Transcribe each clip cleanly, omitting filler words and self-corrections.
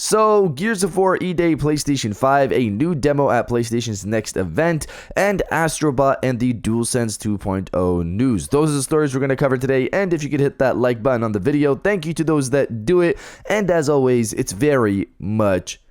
So, Gears of War E-Day PlayStation 5, a new demo at PlayStation's next event, and Astrobot and the Dualsense 2.0 news. Those are the stories we're going to cover today, and if you could hit that like button on the video, thank you to those that do it, and as always, it's very much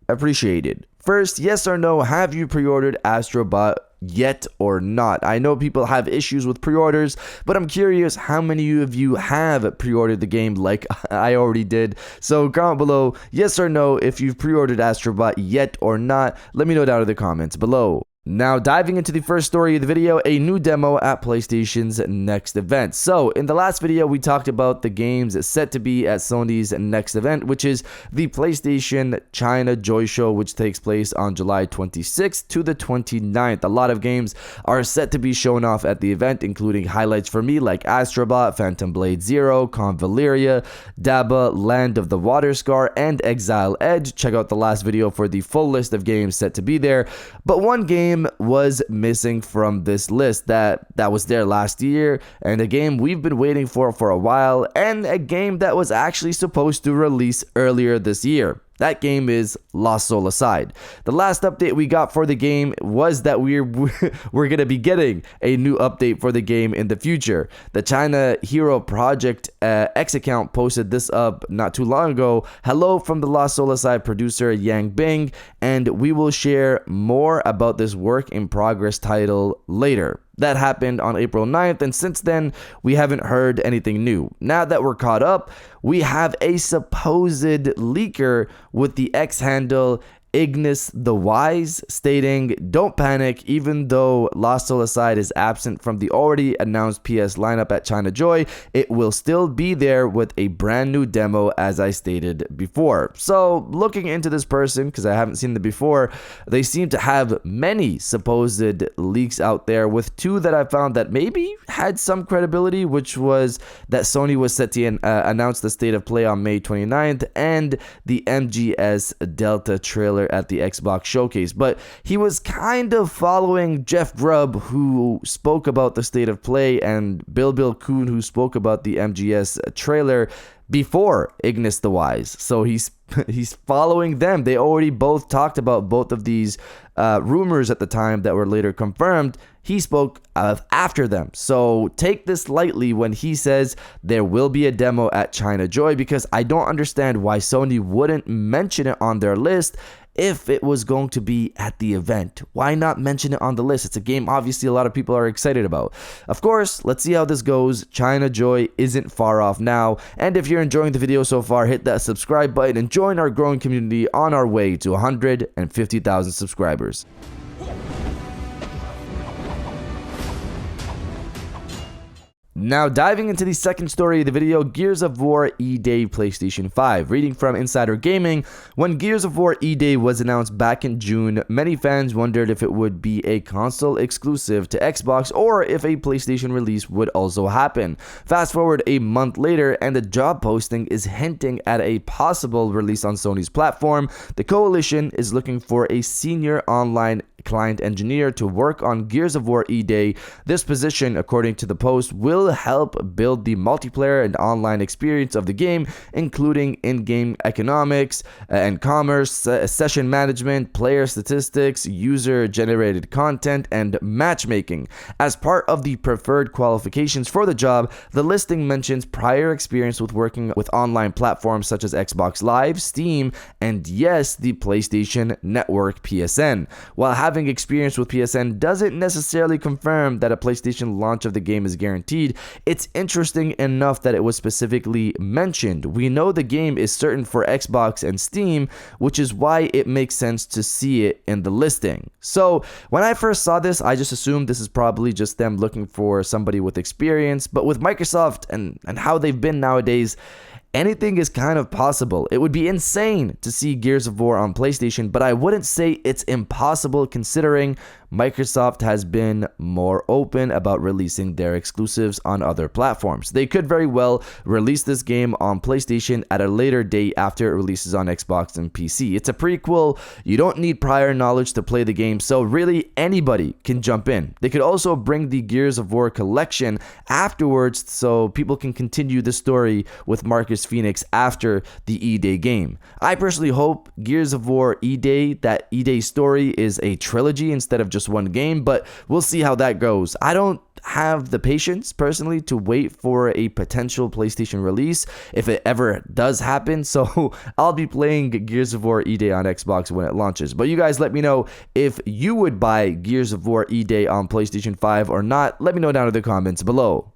appreciated. First, yes or no, have you pre-ordered Astrobot yet or not? I know people have issues with pre-orders, but I'm curious how many of you have pre-ordered the game like I already did. So comment below yes or no if you've pre-ordered Astrobot yet or not. Let me know down in the comments below. Now, diving into the first story of the video, a new demo at PlayStation's next event. So, in the last video, we talked about the games set to be at Sony's next event, which is the PlayStation China Joy Show, which takes place on July 26th to the 29th. A lot of games are set to be shown off at the event, including highlights for me like Astrobot, Phantom Blade Zero, Convaleria, Daba, Land of the Water Scar, and Exile Edge. Check out the last video for the full list of games set to be there. But one game was missing from this list that was there last year, and a game we've been waiting for a while, and a game that was actually supposed to release earlier this year. That game is Lost Soul Aside. The last update we got for the game was that we're going to be getting a new update for the game in the future. The China Hero Project X account posted this up not too long ago. Hello from the Lost Soul Aside producer Yang Bing, and we will share more about this work in progress title later. That happened on April 9th, and since then, we haven't heard anything new. Now that we're caught up, we have a supposed leaker with the X handle Ignis the Wise stating, "Don't panic, even though Lost Soul Aside is absent from the already announced PS lineup at China Joy, it will still be there with a brand new demo as I stated before." So looking into this person, because I haven't seen them before, they seem to have many supposed leaks out there, with two that I found that maybe had some credibility, which was that Sony was set to announce the State of Play on May 29th, and the MGS Delta trailer at the Xbox showcase. But he was kind of following Jeff Grubb, who spoke about the State of Play, and Bill Kuhn, who spoke about the MGS trailer before Ignis the Wise. So he's following them. They already both talked about both of these rumors at the time that were later confirmed. He spoke after them. So take this lightly when he says there will be a demo at China Joy, because I don't understand why Sony wouldn't mention it on their list if it was going to be at the event. Why not mention it on the list? It's a game obviously a lot of people are excited about. Of course, let's see how this goes. China Joy isn't far off now, and if you're enjoying the video so far, hit that subscribe button and join our growing community on our way to 150,000 subscribers. Now, diving into the second story of the video, Gears of War E-Day PlayStation 5. Reading from Insider Gaming, when Gears of War E-Day was announced back in June, many fans wondered if it would be a console exclusive to Xbox or if a PlayStation release would also happen. Fast forward a month later, and the job posting is hinting at a possible release on Sony's platform. The coalition is looking for a senior online client engineer to work on Gears of War E-Day. This position, according to the post, will help build the multiplayer and online experience of the game, including in-game economics and commerce, session management, player statistics, user-generated content, and matchmaking. As part of the preferred qualifications for the job, the listing mentions prior experience with working with online platforms such as Xbox Live, Steam, and yes, the PlayStation Network PSN. While having experience with PSN doesn't necessarily confirm that a PlayStation launch of the game is guaranteed, it's interesting enough that it was specifically mentioned. We know the game is certain for Xbox and Steam, which is why it makes sense to see it in the listing. So when I first saw this, I just assumed this is probably just them looking for somebody with experience, but with Microsoft and how they've been nowadays, anything is kind of possible. It would be insane to see Gears of War on PlayStation, but I wouldn't say it's impossible considering Microsoft has been more open about releasing their exclusives on other platforms. They could very well release this game on PlayStation at a later date after it releases on Xbox and PC. It's a prequel. You don't need prior knowledge to play the game, so really anybody can jump in. They could also bring the Gears of War collection afterwards so people can continue the story with Marcus Phoenix after the E-Day game. I personally hope Gears of War E-Day, that E-Day story is a trilogy instead of just one game, but we'll see how that goes. I don't have the patience personally to wait for a potential PlayStation release if it ever does happen, so I'll be playing Gears of War E-Day on Xbox when it launches. But you guys let me know if you would buy Gears of War E-Day on PlayStation 5 or not. Let me know down in the comments below.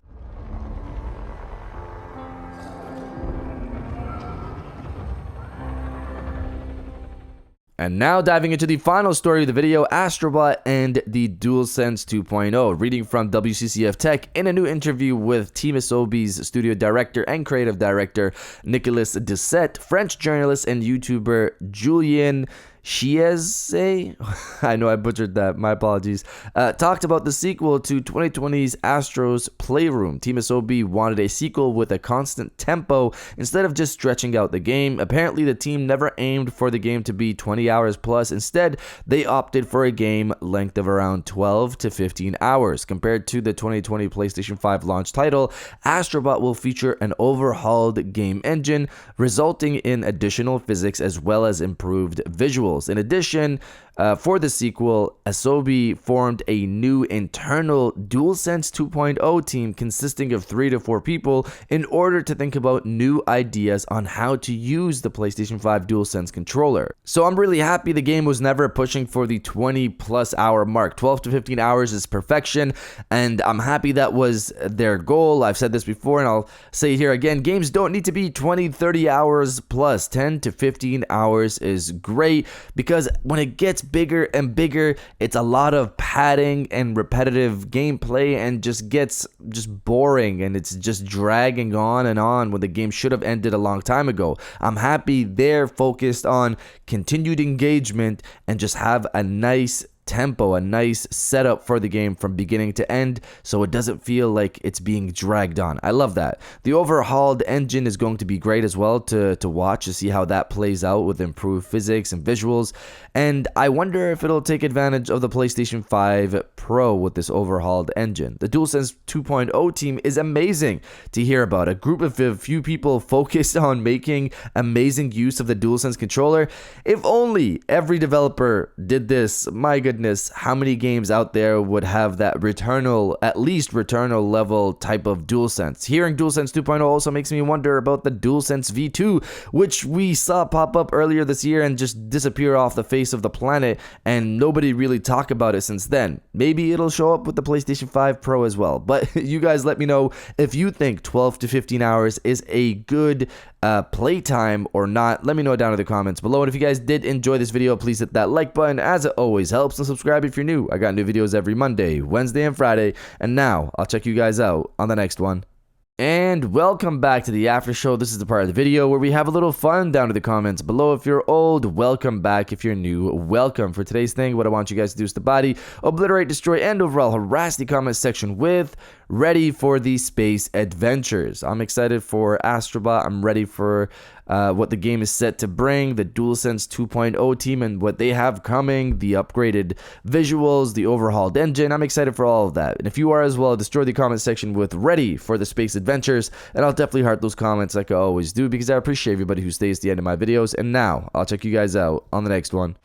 And now diving into the final story of the video, Astrobot and the Dualsense 2.0. Reading from WCCF Tech, in a new interview with Team Asobi's studio director and creative director Nicolas Dessette, French journalist and YouTuber Julien Chiese, I know I butchered that, my apologies, talked about the sequel to 2020's Astro's Playroom. Team Asobi wanted a sequel with a constant tempo instead of just stretching out the game. Apparently, the team never aimed for the game to be 20 hours plus. Instead, they opted for a game length of around 12 to 15 hours. Compared to the 2020 PlayStation 5 launch title, Astrobot will feature an overhauled game engine, resulting in additional physics as well as improved visuals. In addition, for the sequel, Asobi formed a new internal Dualsense 2.0 team consisting of 3 to 4 people in order to think about new ideas on how to use the PlayStation 5 Dualsense controller. So I'm really happy the game was never pushing for the 20 plus hour mark. 12 to 15 hours is perfection, and I'm happy that was their goal. I've said this before and I'll say here again, games don't need to be 20, 30 hours plus. 10 to 15 hours is great, because when it gets bigger and bigger, it's a lot of padding and repetitive gameplay and just gets boring, and it's just dragging on and on when the game should have ended a long time ago. I'm happy they're focused on continued engagement and just have a nice tempo, a nice setup for the game from beginning to end, so it doesn't feel like it's being dragged on. I love that. The overhauled engine is going to be great as well to watch, to see how that plays out with improved physics and visuals, and I wonder if it'll take advantage of the PlayStation 5 Pro with this overhauled engine. The DualSense 2.0 team is amazing to hear about. A group of a few people focused on making amazing use of the DualSense controller. If only every developer did this, my goodness, how many games out there would have that Returnal, at least Returnal level type of DualSense. Hearing DualSense 2.0 also makes me wonder about the DualSense V2, which we saw pop up earlier this year and just disappear off the face of the planet, and nobody really talked about it since then. Maybe it'll show up with the PlayStation 5 Pro as well, but you guys let me know if you think 12 to 15 hours is a good playtime or not. Let me know down in the comments below, and if you guys did enjoy this video, please hit that like button, as it always helps, and subscribe if you're new. I got new videos every Monday, Wednesday, and Friday, and now I'll check you guys out on the next one. And welcome back to the after show. This is the part of the video where we have a little fun down in the comments below. If you're old, welcome back. If you're new, welcome. For today's thing, what I want you guys to do is to body, obliterate, destroy, and overall harass the comment section with "ready for the space adventures." I'm excited for Astrobot. I'm ready for what the game is set to bring, the DualSense 2.0 team and what they have coming, the upgraded visuals, the overhauled engine. I'm excited for all of that. And if you are as well, destroy the comment section with "ready for the space adventures," and I'll definitely heart those comments like I always do, because I appreciate everybody who stays to the end of my videos. And now I'll check you guys out on the next one.